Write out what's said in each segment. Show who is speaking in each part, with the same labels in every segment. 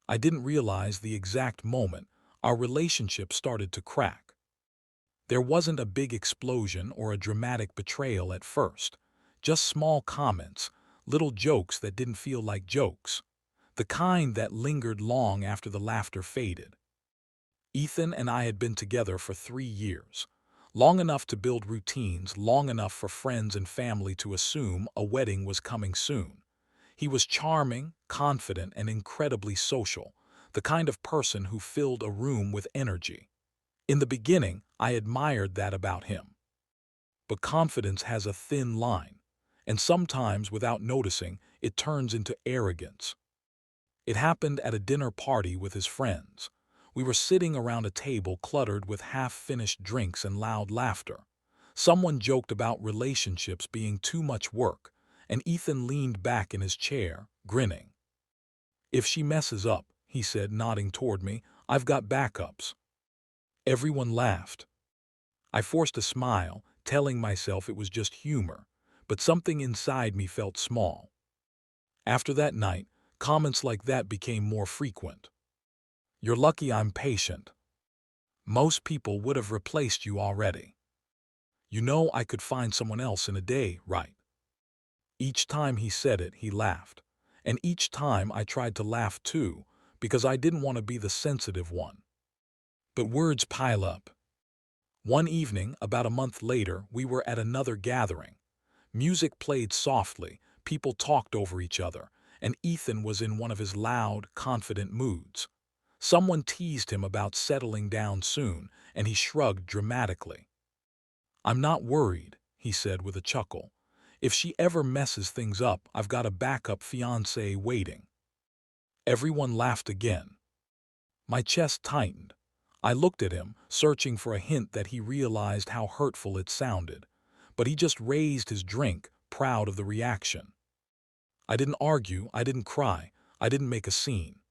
Speaker 1: I didn't realize the exact moment our relationship started to crack. There wasn't a big explosion or a dramatic betrayal at first, just small comments, little jokes that didn't feel like jokes, the kind that lingered long after the laughter faded. Ethan and I had been together for 3 years, long enough to build routines, long enough for friends and family to assume a wedding was coming soon. He was charming, confident, and incredibly social, the kind of person who filled a room with energy. In the beginning, I admired that about him. But confidence has a thin line, and sometimes, without noticing, it turns into arrogance. It happened at a dinner party with his friends. We were sitting around a table cluttered with half-finished drinks and loud laughter. Someone joked about relationships being too much work, and Ethan leaned back in his chair, grinning. "If she messes up," he said, nodding toward me, "I've got backups." Everyone laughed. I forced a smile, telling myself it was just humor, but something inside me felt small. After that night, comments like that became more frequent. "You're lucky I'm patient. Most people would have replaced you already. You know I could find someone else in a day, right?" Each time he said it, he laughed. And each time I tried to laugh too, because I didn't want to be the sensitive one. But words pile up. One evening, about a month later, we were at another gathering. Music played softly, people talked over each other, and Ethan was in one of his loud, confident moods. Someone teased him about settling down soon, and he shrugged dramatically. "I'm not worried," he said with a chuckle. "If she ever messes things up, I've got a backup fiancé waiting." Everyone laughed again. My chest tightened. I looked at him, searching for a hint that he realized how hurtful it sounded. But he just raised his drink, proud of the reaction. I didn't argue, I didn't cry, I didn't make a scene.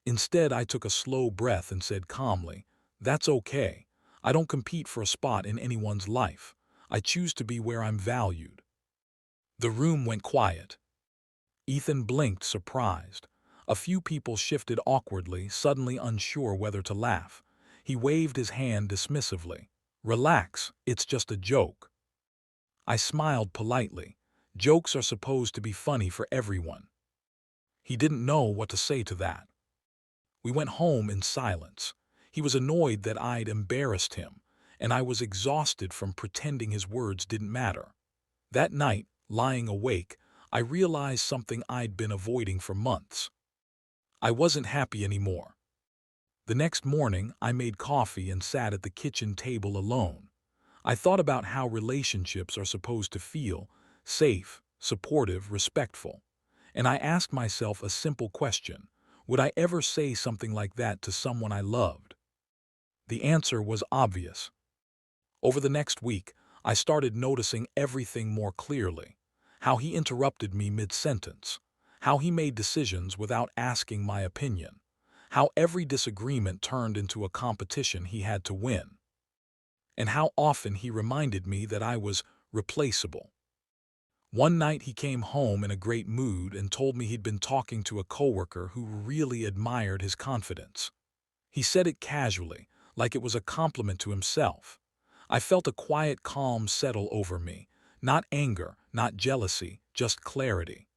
Speaker 1: Instead, I took a slow breath and said calmly, "That's okay. I don't compete for a spot in anyone's life. I choose to be where I'm valued." The room went quiet. Ethan blinked, surprised. A few people shifted awkwardly, suddenly unsure whether to laugh. He waved his hand dismissively. "Relax, it's just a joke." I smiled politely. Jokes are supposed to be funny for everyone. He didn't know what to say to that. We went home in silence. He was annoyed that I'd embarrassed him, and I was exhausted from pretending his words didn't matter. That night, lying awake, I realized something I'd been avoiding for months. I wasn't happy anymore. The next morning, I made coffee and sat at the kitchen table alone. I thought about how relationships are supposed to feel: safe, supportive, respectful. And I asked myself a simple question: would I ever say something like that to someone I loved? The answer was obvious. Over the next week, I started noticing everything more clearly. How he interrupted me mid-sentence. How he made decisions without asking my opinion. How every disagreement turned into a competition he had to win. And how often he reminded me that I was replaceable. One night he came home in a great mood and told me he'd been talking to a coworker who really admired his confidence. He said it casually, like it was a compliment to himself. I felt a quiet calm settle over me, not anger, not jealousy, just clarity.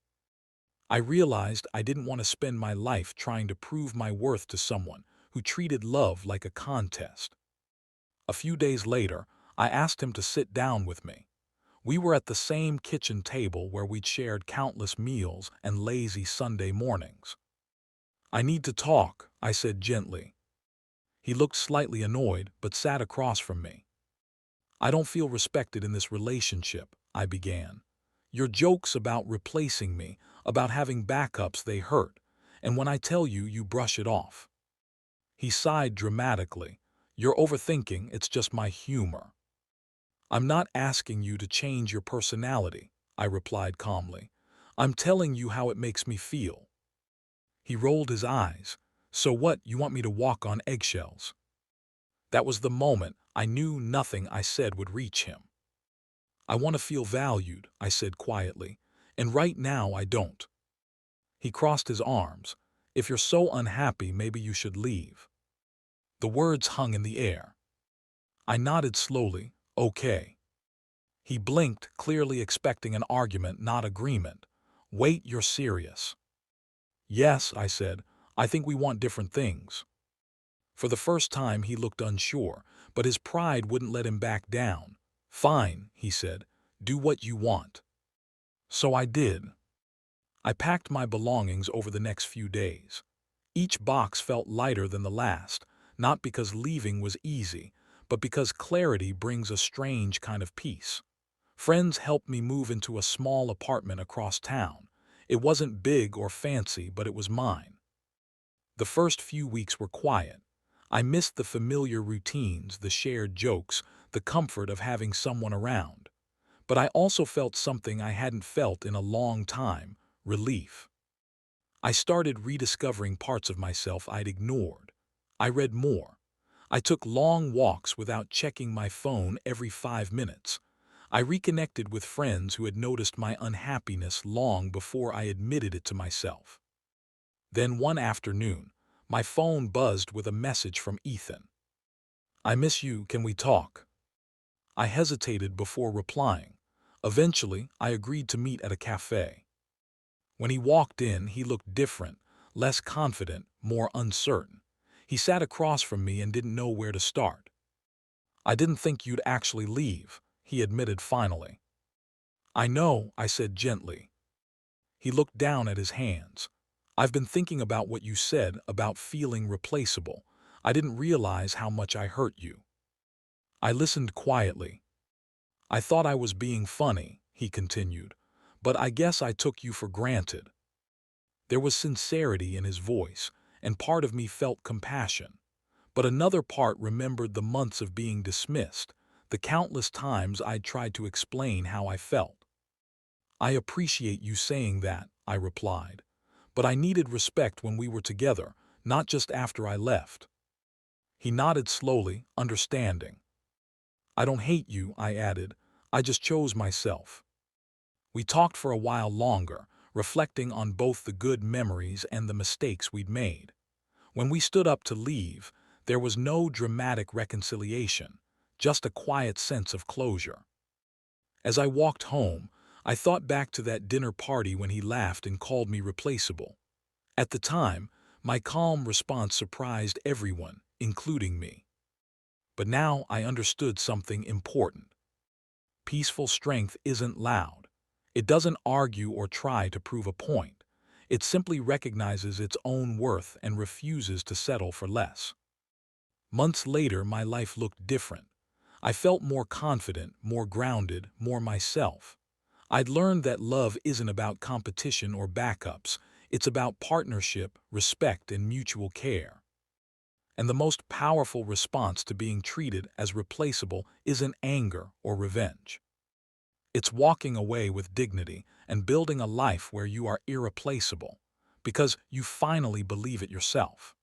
Speaker 1: I realized I didn't want to spend my life trying to prove my worth to someone who treated love like a contest. A few days later, I asked him to sit down with me. We were at the same kitchen table where we'd shared countless meals and lazy Sunday mornings. "I need to talk," I said gently. He looked slightly annoyed, but sat across from me. "I don't feel respected in this relationship," I began. "Your jokes about replacing me, about having backups, they hurt, and when I tell you, you brush it off." He sighed dramatically. "You're overthinking, it's just my humor." "I'm not asking you to change your personality," I replied calmly. "I'm telling you how it makes me feel." He rolled his eyes. "So what, you want me to walk on eggshells?" That was the moment I knew nothing I said would reach him. "I want to feel valued," I said quietly, "and right now I don't." He crossed his arms. If you're so unhappy, maybe you should leave." The words hung in the air. I nodded slowly. "Okay." He blinked, clearly expecting an argument, not agreement. "Wait, you're serious?" "Yes," I said. "I think we want different things." For the first time, he looked unsure, but his pride wouldn't let him back down. "Fine," he said. "Do what you want." So I did. I packed my belongings over the next few days. Each box felt lighter than the last, not because leaving was easy, but because clarity brings a strange kind of peace. Friends helped me move into a small apartment across town. It wasn't big or fancy, but it was mine. The first few weeks were quiet. I missed the familiar routines, the shared jokes, the comfort of having someone around. But I also felt something I hadn't felt in a long time: relief. I started rediscovering parts of myself I'd ignored. I read more. I took long walks without checking my phone every 5 minutes. I reconnected with friends who had noticed my unhappiness long before I admitted it to myself. Then one afternoon, my phone buzzed with a message from Ethan. "I miss you, can we talk?" I hesitated before replying. Eventually, I agreed to meet at a cafe. When he walked in, he looked different, less confident, more uncertain. He sat across from me and didn't know where to start. "I didn't think you'd actually leave," he admitted finally. "I know," I said gently. He looked down at his hands. "I've been thinking about what you said about feeling replaceable. I didn't realize how much I hurt you." I listened quietly. "I thought I was being funny," he continued, "but I guess I took you for granted." There was sincerity in his voice, and part of me felt compassion. But another part remembered the months of being dismissed, the countless times I'd tried to explain how I felt. "I appreciate you saying that," I replied. "But I needed respect when we were together, not just after I left." He nodded slowly, understanding. "I don't hate you," I added. "I just chose myself." We talked for a while longer, reflecting on both the good memories and the mistakes we'd made. When we stood up to leave, there was no dramatic reconciliation, just a quiet sense of closure. As I walked home, I thought back to that dinner party when he laughed and called me replaceable. At the time, my calm response surprised everyone, including me. But now I understood something important. Peaceful strength isn't loud. It doesn't argue or try to prove a point. It simply recognizes its own worth and refuses to settle for less. Months later, my life looked different. I felt more confident, more grounded, more myself. I'd learned that love isn't about competition or backups. It's about partnership, respect, and mutual care. And the most powerful response to being treated as replaceable isn't anger or revenge. It's walking away with dignity and building a life where you are irreplaceable, because you finally believe it yourself.